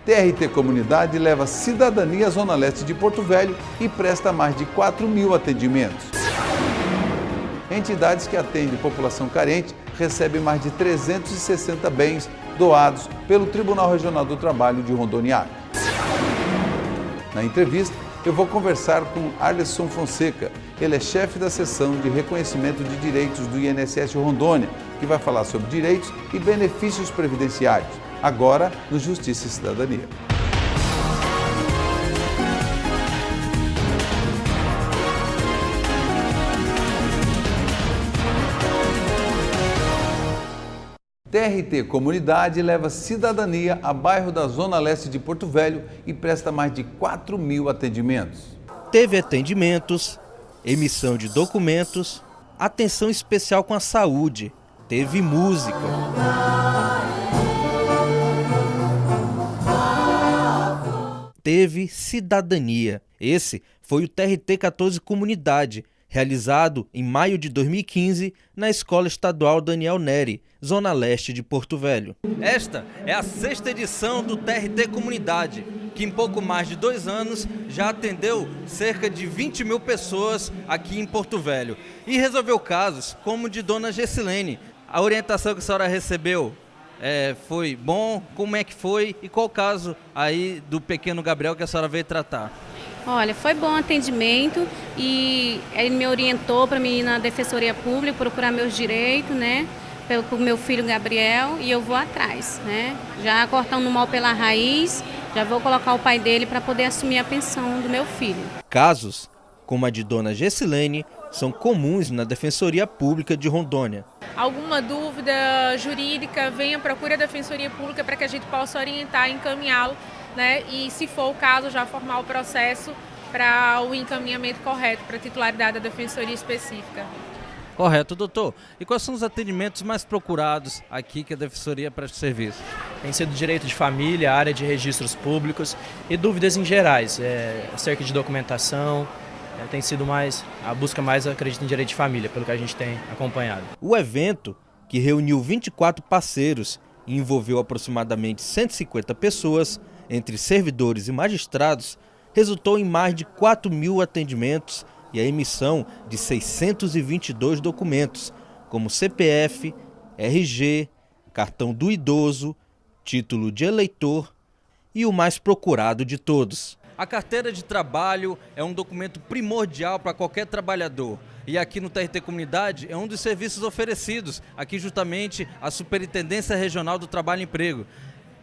TRT Comunidade leva cidadania à Zona Leste de Porto Velho e presta mais de 4.000 atendimentos. Entidades que atendem população carente recebem mais de 360 bens doados pelo Tribunal Regional do Trabalho de Rondônia. Na entrevista, eu vou conversar com Arlisson Fonseca. Ele é chefe da seção de reconhecimento de direitos do INSS Rondônia, que vai falar sobre direitos e benefícios previdenciários, agora no Justiça e Cidadania. TRT Comunidade leva cidadania a bairro da Zona Leste de Porto Velho e presta mais de 4.000 atendimentos. Teve atendimentos, emissão de documentos, atenção especial com a saúde, teve música. Teve cidadania. Esse foi o TRT 14 Comunidade, realizado em maio de 2015 na Escola Estadual Daniel Neri, Zona Leste de Porto Velho. Esta é a 6ª edição do TRT Comunidade, que em pouco mais de 2 anos já atendeu cerca de 20.000 pessoas aqui em Porto Velho e resolveu casos como o de Dona Gessilene. A orientação que a senhora recebeu foi bom? Como é que foi? E qual o caso aí do pequeno Gabriel que a senhora veio tratar? Olha, foi bom o atendimento e ele me orientou para mim ir na Defensoria Pública, procurar meus direitos, né? Pelo meu filho Gabriel, e eu vou atrás, né? Já cortando o mal pela raiz, já vou colocar o pai dele para poder assumir a pensão do meu filho. Casos como a de Dona Gessilene são comuns na Defensoria Pública de Rondônia. Alguma dúvida jurídica, venha procure a Defensoria Pública para que a gente possa orientar e encaminhá-lo, né? E, se for o caso, já formar o processo para o encaminhamento correto para a titularidade da Defensoria específica. Correto, doutor. E quais são os atendimentos mais procurados aqui que a Defensoria presta serviço? Tem sido direito de família, área de registros públicos e dúvidas em gerais, acerca de documentação. Tem sido a busca mais, acredito, em direito de família, pelo que a gente tem acompanhado. O evento, que reuniu 24 parceiros e envolveu aproximadamente 150 pessoas, entre servidores e magistrados, resultou em mais de 4.000 atendimentos e a emissão de 622 documentos, como CPF, RG, cartão do idoso, título de eleitor e o mais procurado de todos. A carteira de trabalho é um documento primordial para qualquer trabalhador. E aqui no TRT Comunidade é um dos serviços oferecidos, aqui justamente a Superintendência Regional do Trabalho e Emprego.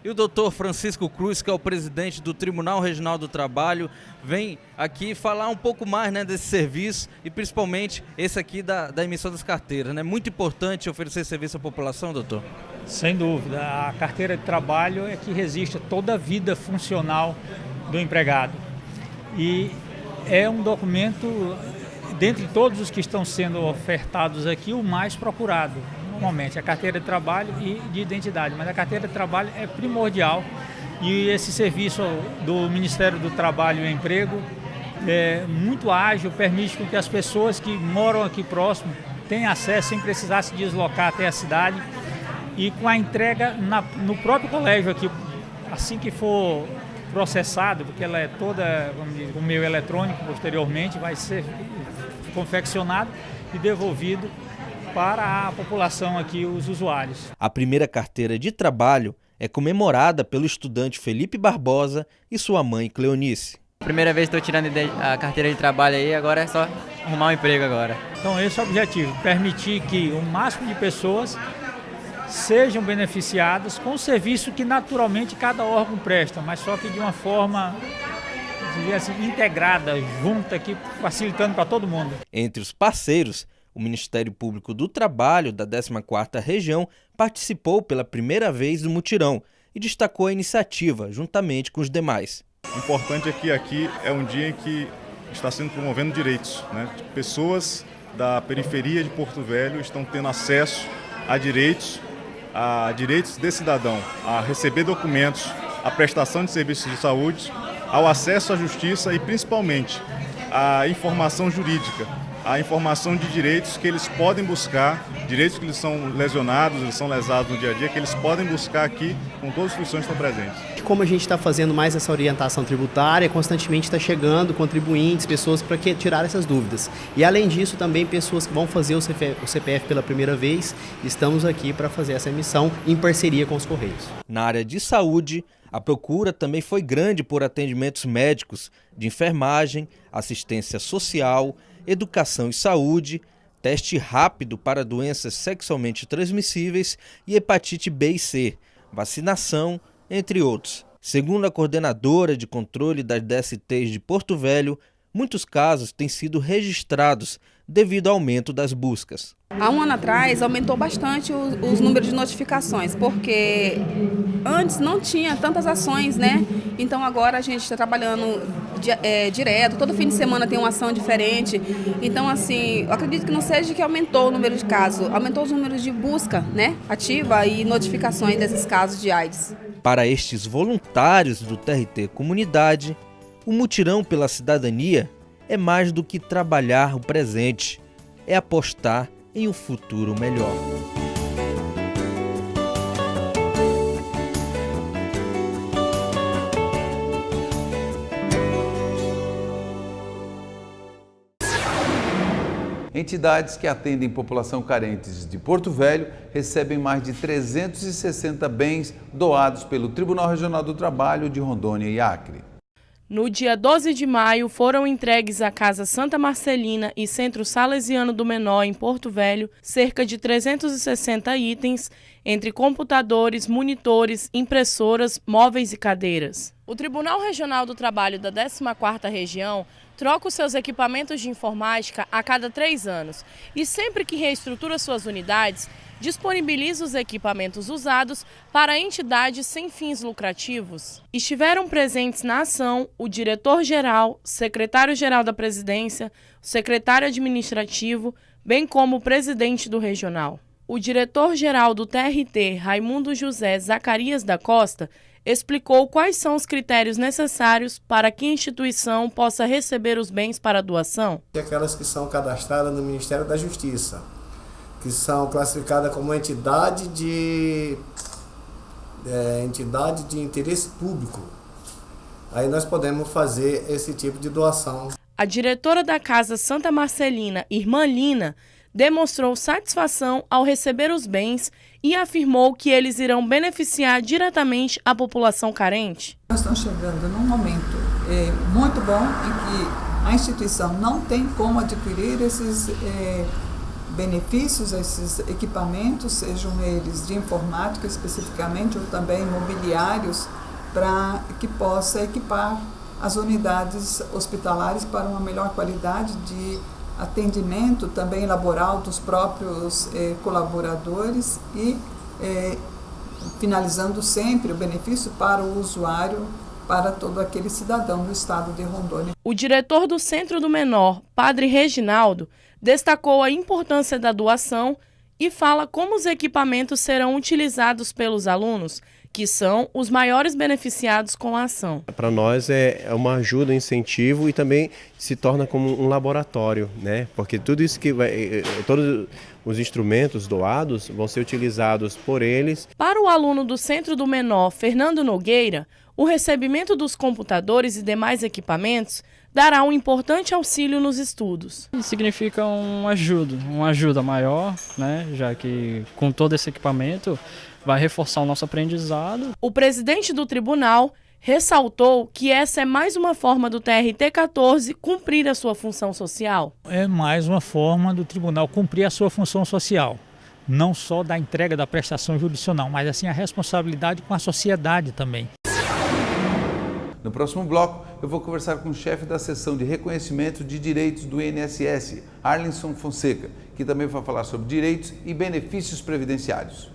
E o doutor Francisco Cruz, que é o presidente do Tribunal Regional do Trabalho, vem aqui falar um pouco mais, né, desse serviço e principalmente esse aqui da emissão das carteiras. É muito importante oferecer serviço à população, doutor? Sem dúvida. A carteira de trabalho é que resiste a toda a vida funcional do empregado. E é um documento, dentre todos os que estão sendo ofertados aqui, o mais procurado. Normalmente, a carteira de trabalho e de identidade, mas a carteira de trabalho é primordial e esse serviço do Ministério do Trabalho e Emprego é muito ágil, permite que as pessoas que moram aqui próximo tenham acesso sem precisar se deslocar até a cidade e com a entrega no próprio colégio aqui, assim que for processado, porque ela é toda, vamos dizer, o meio eletrônico, posteriormente vai ser confeccionado e devolvido para a população aqui, os usuários. A primeira carteira de trabalho é comemorada pelo estudante Felipe Barbosa e sua mãe Cleonice. Primeira vez que estou tirando a carteira de trabalho aí, agora é só arrumar um emprego agora. Então esse é o objetivo, permitir que o máximo de pessoas sejam beneficiadas com o serviço que naturalmente cada órgão presta, mas só que de uma forma assim, integrada, junta, aqui, facilitando para todo mundo. Entre os parceiros, o Ministério Público do Trabalho da 14ª Região participou pela primeira vez do mutirão e destacou a iniciativa juntamente com os demais. O importante é que aqui é um dia em que está sendo promovendo direitos, né? Pessoas da periferia de Porto Velho estão tendo acesso a direitos de cidadão, a receber documentos, a prestação de serviços de saúde, ao acesso à justiça e principalmente à informação jurídica, a informação de direitos que eles podem buscar, direitos que eles são lesionados, eles são lesados no dia a dia, que eles podem buscar aqui com todas as instituições que estão presentes. Como a gente está fazendo mais essa orientação tributária, constantemente está chegando contribuintes, pessoas para tirar essas dúvidas. E além disso, também pessoas que vão fazer o CPF pela primeira vez, estamos aqui para fazer essa emissão em parceria com os Correios. Na área de saúde, a procura também foi grande por atendimentos médicos, de enfermagem, assistência social, educação e saúde, teste rápido para doenças sexualmente transmissíveis e hepatite B e C, vacinação, entre outros. Segundo a coordenadora de controle das DSTs de Porto Velho, muitos casos têm sido registrados devido ao aumento das buscas. Há um ano atrás aumentou bastante os números de notificações, porque antes não tinha tantas ações, né? Então agora a gente está trabalhando direto, todo fim de semana tem uma ação diferente. Então assim, eu acredito que não seja que aumentou o número de casos, aumentou os números de busca, né, ativa e notificações desses casos de AIDS. Para estes voluntários do TRT Comunidade, o mutirão pela cidadania é mais do que trabalhar o presente, é apostar em um futuro melhor. Entidades que atendem população carentes de Porto Velho recebem mais de 360 bens doados pelo Tribunal Regional do Trabalho de Rondônia e Acre. No dia 12 de maio, foram entregues à Casa Santa Marcelina e Centro Salesiano do Menor, em Porto Velho, cerca de 360 itens, entre computadores, monitores, impressoras, móveis e cadeiras. O Tribunal Regional do Trabalho da 14ª Região troca os seus equipamentos de informática a cada 3 anos e sempre que reestrutura suas unidades, disponibiliza os equipamentos usados para entidades sem fins lucrativos. Estiveram presentes na ação o diretor-geral, secretário-geral da presidência, o secretário administrativo, bem como o presidente do regional. O diretor-geral do TRT, Raimundo José Zacarias da Costa, explicou quais são os critérios necessários para que a instituição possa receber os bens para doação. Aquelas que são cadastradas no Ministério da Justiça, que são classificadas como entidade de interesse público. Aí nós podemos fazer esse tipo de doação. A diretora da Casa Santa Marcelina, Irmã Lina, demonstrou satisfação ao receber os bens e afirmou que eles irão beneficiar diretamente a população carente. Nós estamos chegando num momento muito bom em que a instituição não tem como adquirir esses benefícios, esses equipamentos, sejam eles de informática especificamente ou também imobiliários, para que possa equipar as unidades hospitalares para uma melhor qualidade de atendimento também laboral dos próprios colaboradores e finalizando sempre o benefício para o usuário, para todo aquele cidadão do estado de Rondônia. O diretor do Centro do Menor, Padre Reginaldo, destacou a importância da doação e fala como os equipamentos serão utilizados pelos alunos, que são os maiores beneficiados com a ação. Para nós é uma ajuda, um incentivo e também se torna como um laboratório, né? Porque tudo isso todos os instrumentos doados vão ser utilizados por eles. Para o aluno do Centro do Menor, Fernando Nogueira, o recebimento dos computadores e demais equipamentos dará um importante auxílio nos estudos. Significa uma ajuda maior, né? Já que com todo esse equipamento vai reforçar o nosso aprendizado. O presidente do tribunal ressaltou que essa é mais uma forma do TRT-14 cumprir a sua função social. É mais uma forma do tribunal cumprir a sua função social. Não só da entrega da prestação jurisdicional, mas assim a responsabilidade com a sociedade também. No próximo bloco, eu vou conversar com o chefe da seção de reconhecimento de direitos do INSS, Arlinson Fonseca, que também vai falar sobre direitos e benefícios previdenciários.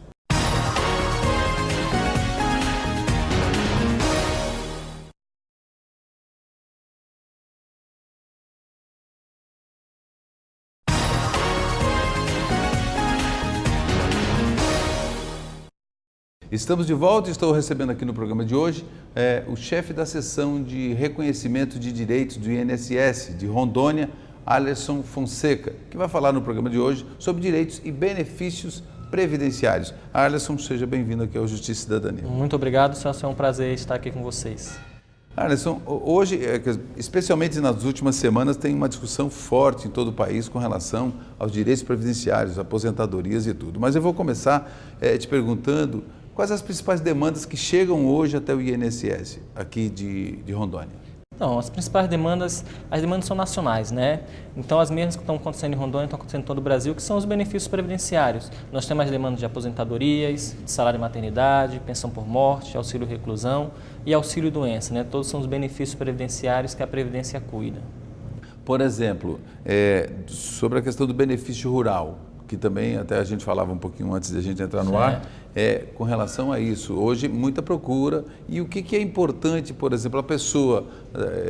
Estamos de volta e estou recebendo aqui no programa de hoje o chefe da seção de reconhecimento de direitos do INSS de Rondônia, Alisson Fonseca, que vai falar no programa de hoje sobre direitos e benefícios previdenciários. Alisson, seja bem-vindo aqui ao Justiça e Cidadania. Muito obrigado, Celso, é um prazer estar aqui com vocês. Alisson, hoje, especialmente nas últimas semanas, tem uma discussão forte em todo o país com relação aos direitos previdenciários, aposentadorias e tudo. Mas eu vou começar te perguntando quais as principais demandas que chegam hoje até o INSS aqui de Rondônia. Então, as principais demandas, as demandas são nacionais, né? Então, as mesmas que estão acontecendo em Rondônia estão acontecendo em todo o Brasil, que são os benefícios previdenciários. Nós temos as demandas de aposentadorias, de salário de maternidade, pensão por morte, auxílio reclusão e auxílio doença, né? Todos são os benefícios previdenciários que a Previdência cuida. Por exemplo, sobre a questão do benefício rural, que também até a gente falava um pouquinho antes de a gente entrar no ar, com relação a isso. Hoje, muita procura. E o que é importante, por exemplo, a pessoa,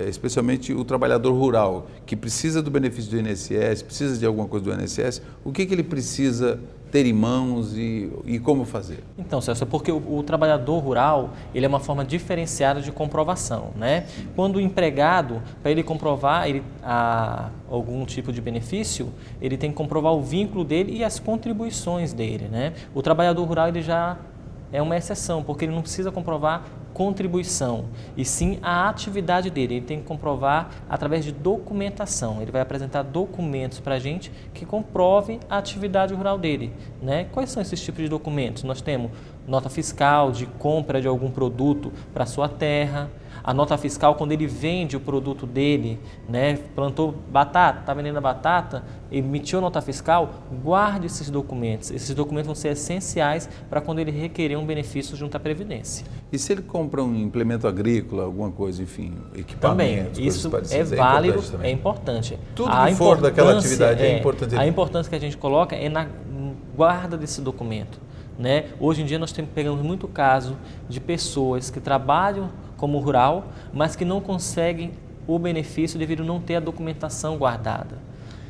especialmente o trabalhador rural, que precisa do benefício do INSS, precisa de alguma coisa do INSS, o que ele precisa ter em mãos e como fazer? Então, Celso, é porque o trabalhador rural, ele é uma forma diferenciada de comprovação, né? Quando o empregado, para ele comprovar algum tipo de benefício, ele tem que comprovar o vínculo dele e as contribuições dele, né? O trabalhador rural, ele já é uma exceção, porque ele não precisa comprovar contribuição, e sim a atividade dele. Ele tem que comprovar através de documentação. Ele vai apresentar documentos para a gente que comprovem a atividade rural dele, né? Quais são esses tipos de documentos? Nós temos nota fiscal de compra de algum produto para a sua terra, a nota fiscal quando ele vende o produto dele, né? Plantou batata, está vendendo a batata, emitiu nota fiscal, guarde esses documentos. Esses documentos vão ser essenciais para quando ele requerer um benefício junto à Previdência. E se ele compra um implemento agrícola, alguma coisa, enfim, equipamento? Também, isso é válido, é importante. Tudo que for daquela atividade é importante. A importância que a gente coloca é na guarda desse documento, né? Hoje em dia nós pegamos muito caso de pessoas que trabalham como rural, mas que não conseguem o benefício devido a não ter a documentação guardada,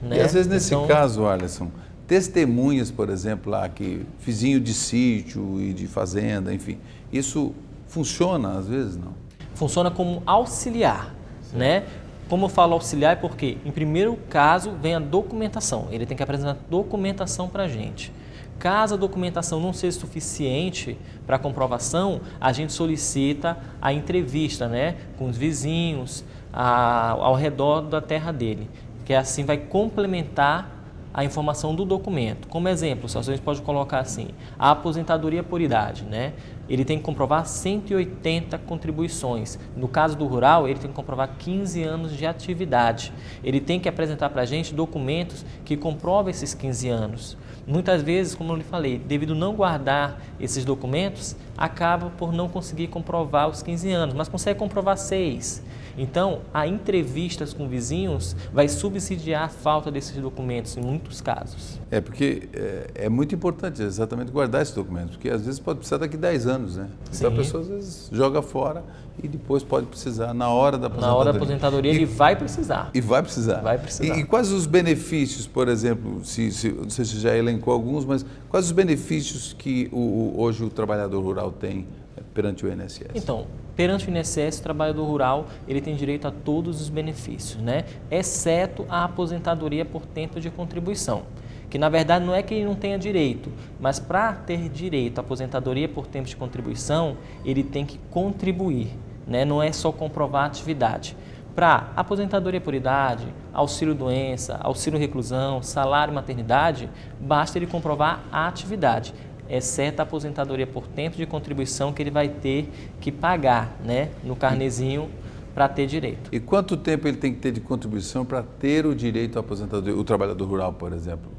né? E às vezes nesse caso, Alisson, testemunhas, por exemplo, lá que vizinho de sítio e de fazenda, enfim, isso funciona às vezes, não? Funciona como auxiliar, né? Como eu falo auxiliar é porque, em primeiro caso, vem a documentação. Ele tem que apresentar documentação para a gente. Caso a documentação não seja suficiente para a comprovação, a gente solicita a entrevista, né, com os vizinhos ao redor da terra dele, que assim vai complementar a informação do documento. Como exemplo, a gente pode colocar assim, a aposentadoria por idade, né? Ele tem que comprovar 180 contribuições. No caso do rural, ele tem que comprovar 15 anos de atividade. Ele tem que apresentar para a gente documentos que comprovam esses 15 anos. Muitas vezes, como eu lhe falei, devido a não guardar esses documentos, acaba por não conseguir comprovar os 15 anos, mas consegue comprovar 6. Então, a entrevistas com vizinhos vai subsidiar a falta desses documentos em muitos casos. Porque é muito importante exatamente guardar esses documentos, porque às vezes pode precisar daqui a 10 anos, né? Então a pessoa às vezes joga fora e depois pode precisar na hora da aposentadoria. Na hora da aposentadoria ele vai precisar. E vai precisar. Vai precisar. E quais os benefícios, por exemplo, não sei se você já elencou alguns, mas quais os benefícios que hoje o trabalhador rural tem perante o INSS? Então, perante o INSS, o trabalhador rural ele tem direito a todos os benefícios, né? Exceto a aposentadoria por tempo de contribuição, que na verdade não é que ele não tenha direito, mas para ter direito à aposentadoria por tempo de contribuição, ele tem que contribuir, né? Não é só comprovar a atividade. Para aposentadoria por idade, auxílio doença, auxílio reclusão, salário maternidade, basta ele comprovar a atividade, exceto a aposentadoria por tempo de contribuição que ele vai ter que pagar, né, no carnezinho para ter direito. E quanto tempo ele tem que ter de contribuição para ter o direito à aposentadoria, o trabalhador rural, por exemplo?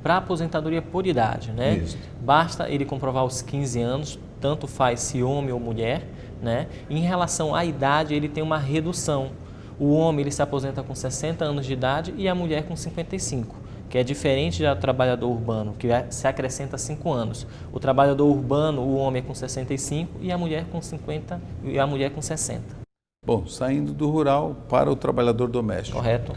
Para aposentadoria por idade, né? Isso. Basta ele comprovar os 15 anos, tanto faz se homem ou mulher, né? Em relação à idade, ele tem uma redução. O homem ele se aposenta com 60 anos de idade e a mulher com 55, que é diferente do trabalhador urbano, que se acrescenta 5 anos. O trabalhador urbano, o homem é com 65 e a mulher com 50 e a mulher com 60. Bom, saindo do rural para o trabalhador doméstico. Correto.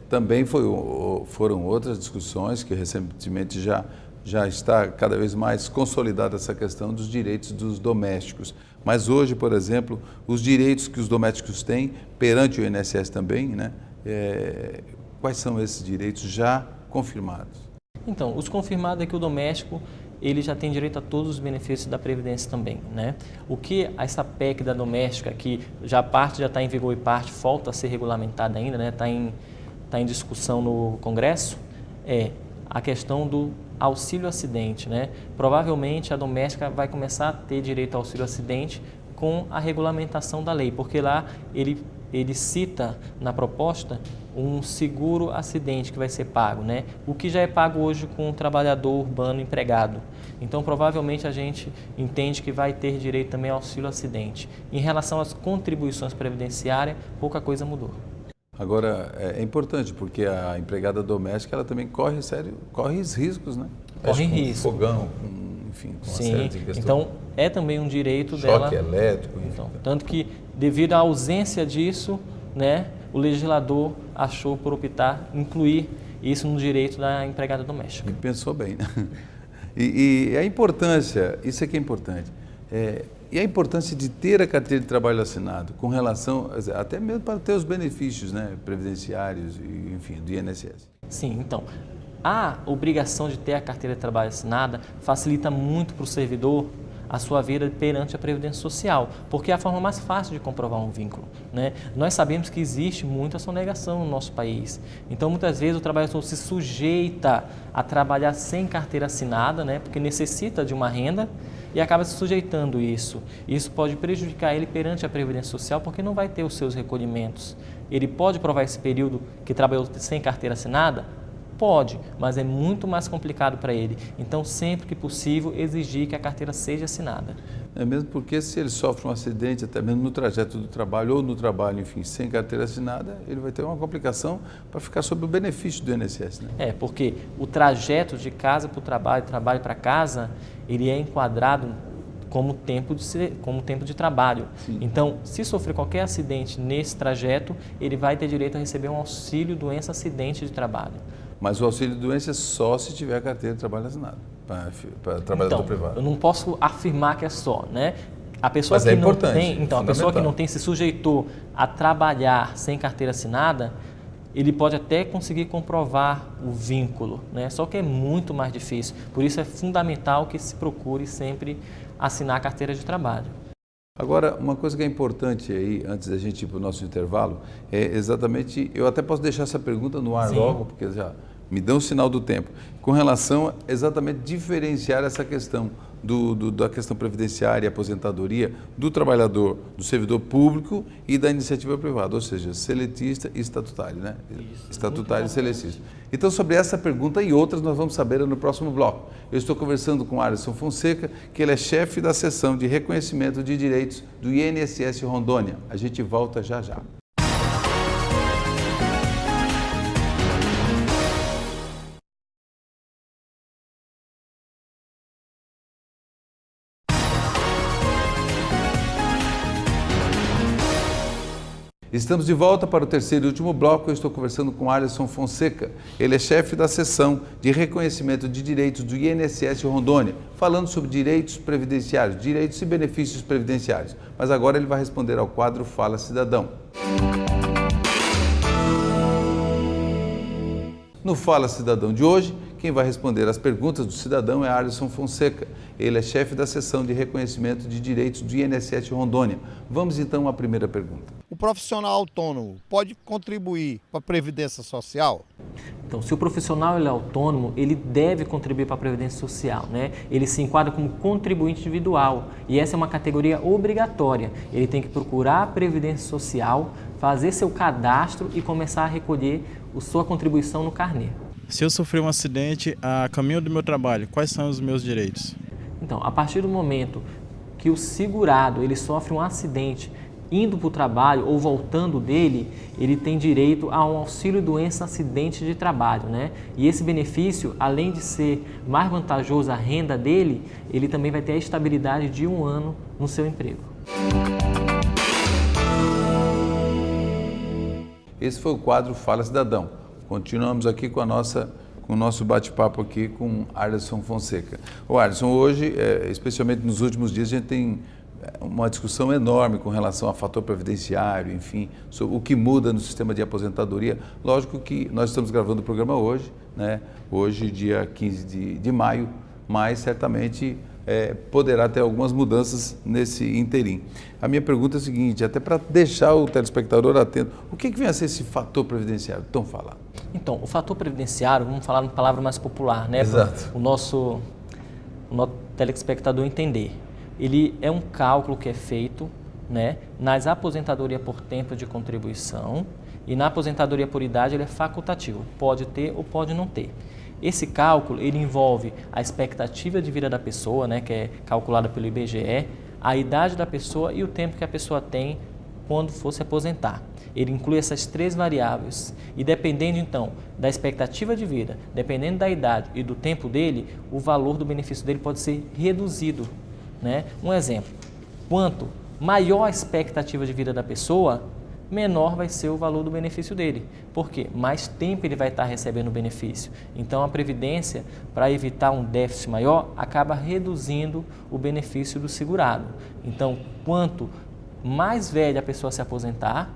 Também foram outras discussões que recentemente já está cada vez mais consolidada essa questão dos direitos dos domésticos. Mas hoje, por exemplo, os direitos que os domésticos têm perante o INSS também, né? Quais são esses direitos já confirmados? Então, os confirmados é que o doméstico ele já tem direito a todos os benefícios da Previdência também, né? O que essa PEC da doméstica, que parte já está em vigor e parte falta a ser regulamentada ainda, né? Está em discussão no Congresso, é a questão do auxílio acidente, né? Provavelmente a doméstica vai começar a ter direito ao auxílio acidente com a regulamentação da lei, porque lá ele cita na proposta um seguro acidente que vai ser pago, né? O que já é pago hoje com o trabalhador urbano empregado. Então, provavelmente a gente entende que vai ter direito também ao auxílio acidente. Em relação às contribuições previdenciárias, pouca coisa mudou. Agora, é importante, porque a empregada doméstica ela também corre riscos, né? Corre risco. Fogão, enfim, com uma série de questões. Então, é também um direito dela. Choque elétrico. Enfim. Então, tanto que, devido à ausência disso, né, o legislador achou por optar incluir isso no direito da empregada doméstica. E pensou bem, né? E a importância, isso aqui é importante, e a importância de ter a carteira de trabalho assinado com relação, até mesmo para ter os benefícios, né, previdenciários, e, enfim, do INSS. Sim, então, a obrigação de ter a carteira de trabalho assinada facilita muito para o servidor a sua vida perante a Previdência Social, porque é a forma mais fácil de comprovar um vínculo, né? Nós sabemos que existe muita sonegação no nosso país, então muitas vezes o trabalhador se sujeita a trabalhar sem carteira assinada, né? Porque necessita de uma renda e acaba se sujeitando isso. Isso pode prejudicar ele perante a Previdência Social porque não vai ter os seus recolhimentos. Ele pode provar esse período que trabalhou sem carteira assinada? Pode, mas é muito mais complicado para ele. Então, sempre que possível, exigir que a carteira seja assinada. É mesmo porque se ele sofre um acidente, até mesmo no trajeto do trabalho ou no trabalho, enfim, sem carteira assinada, ele vai ter uma complicação para ficar sob o benefício do INSS, né? Porque o trajeto de casa para o trabalho, trabalho para casa, ele é enquadrado como tempo de trabalho. Sim. Então, se sofrer qualquer acidente nesse trajeto, ele vai ter direito a receber um auxílio doença acidente de trabalho. Mas o auxílio doença é só se tiver a carteira de trabalho assinada para trabalhador privado. Eu não posso afirmar que é só, né? A pessoa Mas que é não importante, tem, então a pessoa que não tem se sujeitou a trabalhar sem carteira assinada, ele pode até conseguir comprovar o vínculo, né? Só que é muito mais difícil. Por isso é fundamental que se procure sempre assinar a carteira de trabalho. Agora, uma coisa que é importante aí, antes da gente ir para o nosso intervalo, é exatamente, eu até posso deixar essa pergunta no ar Sim. logo, porque já me dão um sinal do tempo, com relação a exatamente diferenciar essa questão da questão previdenciária e aposentadoria do trabalhador, do servidor público e da iniciativa privada, ou seja, seletista e estatutário, né? Isso, Estatutário e seletista. Então, sobre essa pergunta e outras, nós vamos saber no próximo bloco. Eu estou conversando com Alisson Fonseca, que ele é chefe da seção de reconhecimento de direitos do INSS Rondônia. A gente volta já já. Estamos de volta para o terceiro e último bloco. Eu estou conversando com Alisson Fonseca. Ele é chefe da seção de reconhecimento de direitos do INSS Rondônia, falando sobre direitos previdenciários, direitos e benefícios previdenciários. Mas agora ele vai responder ao quadro Fala Cidadão. No Fala Cidadão de hoje, quem vai responder as perguntas do cidadão é Alisson Fonseca. Ele é chefe da seção de reconhecimento de direitos do INSS Rondônia. Vamos então à primeira pergunta. O profissional autônomo pode contribuir para a Previdência Social? Então, se o profissional ele é autônomo, ele deve contribuir para a Previdência Social, né? Ele se enquadra como contribuinte individual e essa é uma categoria obrigatória. Ele tem que procurar a Previdência Social, fazer seu cadastro e começar a recolher a sua contribuição no carnê. Se eu sofrer um acidente a caminho do meu trabalho, quais são os meus direitos? Então, a partir do momento que o segurado ele sofre um acidente indo para o trabalho ou voltando dele, ele tem direito a um auxílio doença acidente de trabalho, né? E esse benefício, além de ser mais vantajoso a renda dele, ele também vai ter a estabilidade de 1 ano no seu emprego. Esse foi o quadro Fala Cidadão. Continuamos aqui com o nosso bate-papo aqui com Alisson Fonseca. O Alisson, hoje, especialmente nos últimos dias, a gente tem uma discussão enorme com relação ao fator previdenciário, enfim, sobre o que muda no sistema de aposentadoria. Lógico que nós estamos gravando o programa hoje, né? Hoje, dia 15 de maio, mas certamente poderá ter algumas mudanças nesse interim. A minha pergunta é a seguinte, até para deixar o telespectador atento, o que vem a ser esse fator previdenciário tão falado? Então, o fator previdenciário, vamos falar uma palavra mais popular, né? Exato. Para o nosso telespectador entender. Ele é um cálculo que é feito, né, nas aposentadorias por tempo de contribuição e na aposentadoria por idade ele é facultativo, pode ter ou pode não ter. Esse cálculo ele envolve a expectativa de vida da pessoa, né, que é calculada pelo IBGE, a idade da pessoa e o tempo que a pessoa tem quando for se aposentar. Ele inclui essas 3 variáveis e dependendo então da expectativa de vida, dependendo da idade e do tempo dele, o valor do benefício dele pode ser reduzido, né? Um exemplo, quanto maior a expectativa de vida da pessoa, menor vai ser o valor do benefício dele. Por quê? Mais tempo ele vai estar recebendo o benefício. Então a Previdência, para evitar um déficit maior, acaba reduzindo o benefício do segurado. Então, quanto mais velha a pessoa se aposentar,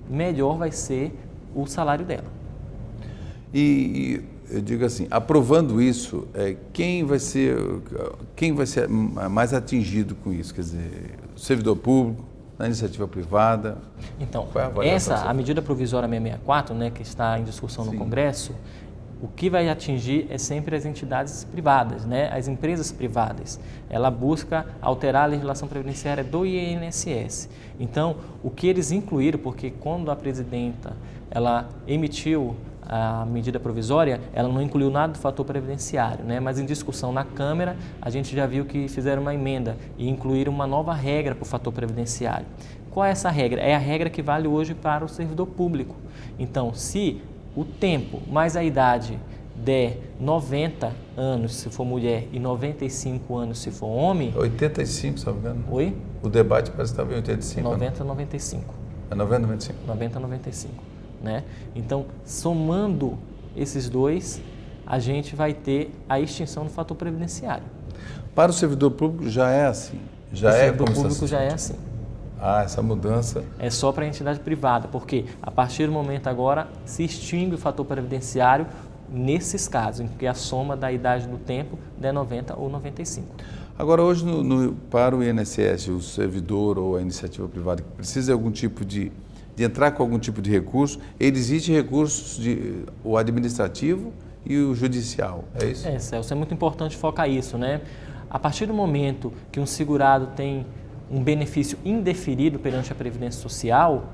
melhor vai ser o salário dela. E eu digo assim, aprovando isso, quem vai ser mais atingido com isso? Quer dizer, o servidor público, na iniciativa privada? Então, a medida provisória 664, né, que está em discussão no Congresso, o que vai atingir é sempre as entidades privadas, né, as empresas privadas. Ela busca alterar a legislação previdenciária do INSS. Então, o que eles incluíram, porque quando a presidenta ela emitiu a medida provisória, ela não incluiu nada do fator previdenciário, né? Mas em discussão na Câmara, a gente já viu que fizeram uma emenda e incluíram uma nova regra para o fator previdenciário. Qual é essa regra? É a regra que vale hoje para o servidor público. Então, se o tempo mais a idade der 90 anos se for mulher e 95 anos se for homem... 85, se não me engano. Oi? O debate parece que estava em 85. 90 a 95. É 90 a 95? 90 a 95. Né? Então, somando esses dois, a gente vai ter a extinção do fator previdenciário. Para o servidor público já é assim? O servidor público já é assim. Ah, essa mudança... É só para a entidade privada, porque a partir do momento agora se extingue o fator previdenciário nesses casos, em que a soma da idade do tempo é 90 ou 95. Agora, hoje, para o INSS, o servidor ou a iniciativa privada que precisa de algum tipo de entrar com algum tipo de recurso, existe recursos o administrativo e o judicial, é isso? Celso, é muito importante focar isso, né? A partir do momento que um segurado tem um benefício indeferido perante a Previdência Social,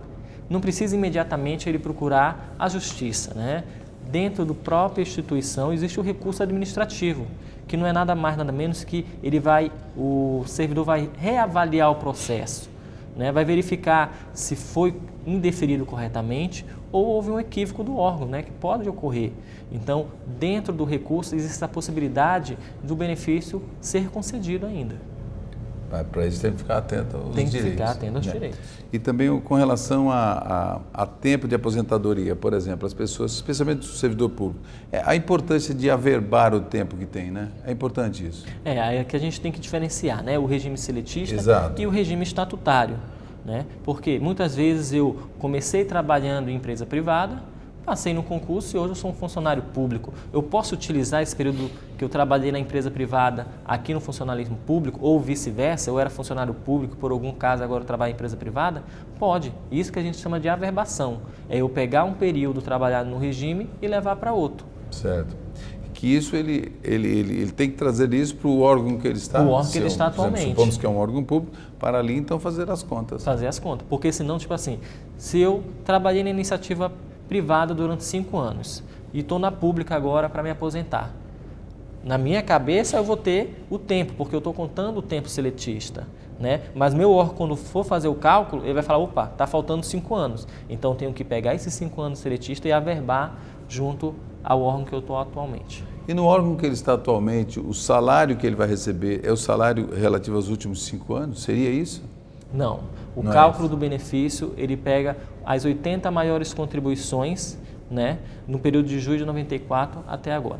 não precisa imediatamente ele procurar a Justiça, né? Dentro da própria instituição existe o recurso administrativo, que não é nada mais, nada menos que o servidor vai reavaliar o processo, né? Vai verificar se foi indeferido corretamente ou houve um equívoco do órgão, né? Que pode ocorrer. Então, dentro do recurso existe a possibilidade do benefício ser concedido ainda. Para isso tem que ficar atento aos direitos. Tem que ficar atento aos direitos. E também com relação a tempo de aposentadoria, por exemplo, as pessoas, especialmente o servidor público, a importância de averbar o tempo que tem, né? É importante isso. É que a gente tem que diferenciar, né? O regime seletista Exato. E o regime estatutário, né? Porque muitas vezes eu comecei trabalhando em empresa privada, passei no concurso e hoje eu sou um funcionário público. Eu posso utilizar esse período que eu trabalhei na empresa privada aqui no funcionalismo público ou vice-versa? Eu era funcionário público, por algum caso agora eu trabalho em empresa privada? Pode. Isso que a gente chama de averbação. É eu pegar um período trabalhado no regime e levar para outro. Certo. Que isso ele tem que trazer isso para o órgão que ele está. O órgão que ele está atualmente. Exemplo, supomos que é um órgão público, para ali então fazer as contas. Fazer as contas. Porque senão, tipo assim, se eu trabalhei na iniciativa privada durante 5 anos e estou na pública agora para me aposentar. Na minha cabeça eu vou ter o tempo, porque eu estou contando o tempo seletista, né? Mas meu órgão, quando for fazer o cálculo, ele vai falar, opa, está faltando 5 anos. Então eu tenho que pegar esses 5 anos seletista e averbar junto ao órgão que eu estou atualmente. E no órgão que ele está atualmente, o salário que ele vai receber é o salário relativo aos últimos 5 anos? Seria isso? Não. O cálculo do benefício, ele pega as 80 maiores contribuições, né, no período de julho de 94 até agora.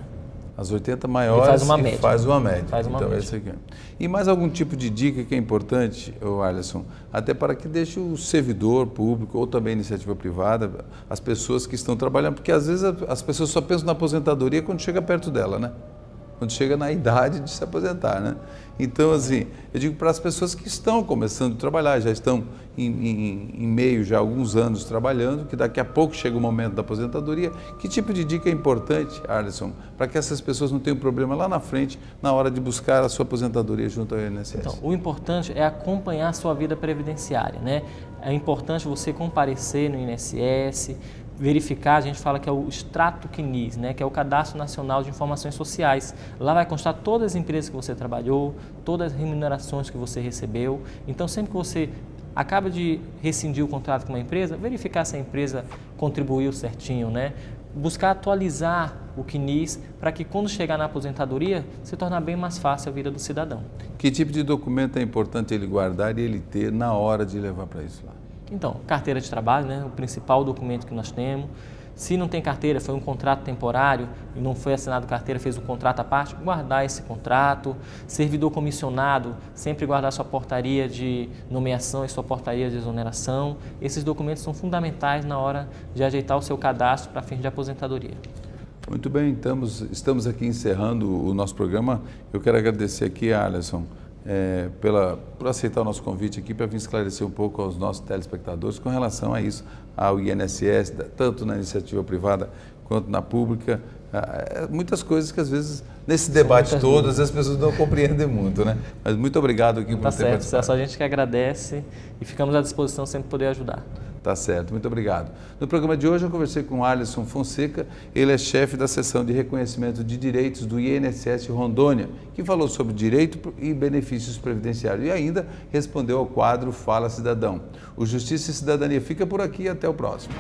As 80 maiores e faz uma média. Faz uma média. Esse aqui. E mais algum tipo de dica que é importante, Alisson, até para que deixe o servidor público ou também a iniciativa privada, as pessoas que estão trabalhando, porque às vezes as pessoas só pensam na aposentadoria quando chega perto dela, né? Quando chega na idade de se aposentar, né? Então, assim, eu digo para as pessoas que estão começando a trabalhar, já estão em meio já há alguns anos trabalhando, que daqui a pouco chega o momento da aposentadoria, que tipo de dica é importante, Alisson, para que essas pessoas não tenham problema lá na frente, na hora de buscar a sua aposentadoria junto ao INSS? Então, o importante é acompanhar a sua vida previdenciária, né? É importante você comparecer no INSS, verificar, a gente fala que é o extrato CNIS, né, que é o Cadastro Nacional de Informações Sociais. Lá vai constar todas as empresas que você trabalhou, todas as remunerações que você recebeu. Então, sempre que você acaba de rescindir o contrato com uma empresa, verificar se a empresa contribuiu certinho, né? Buscar atualizar o CNIS para que quando chegar na aposentadoria se torne bem mais fácil a vida do cidadão. Que tipo de documento é importante ele guardar e ele ter na hora de levar para isso lá? Então, carteira de trabalho, né, o principal documento que nós temos. Se não tem carteira, foi um contrato temporário e não foi assinado carteira, fez um contrato à parte, guardar esse contrato. Servidor comissionado, sempre guardar sua portaria de nomeação e sua portaria de exoneração. Esses documentos são fundamentais na hora de ajeitar o seu cadastro para fins de aposentadoria. Muito bem, estamos aqui encerrando o nosso programa. Eu quero agradecer aqui a Alisson por aceitar o nosso convite aqui para vir esclarecer um pouco aos nossos telespectadores com relação a isso, ao INSS, tanto na iniciativa privada quanto na pública. Muitas coisas que às vezes, nesse debate todo, as pessoas não compreendem muito, né? Mas muito obrigado aqui por ter participado. É só a gente que agradece e ficamos à disposição sempre poder ajudar. Tá certo, muito obrigado. No programa de hoje eu conversei com Alisson Fonseca, ele é chefe da seção de reconhecimento de direitos do INSS Rondônia, que falou sobre direito e benefícios previdenciários e ainda respondeu ao quadro Fala Cidadão. O Justiça e Cidadania fica por aqui e até o próximo.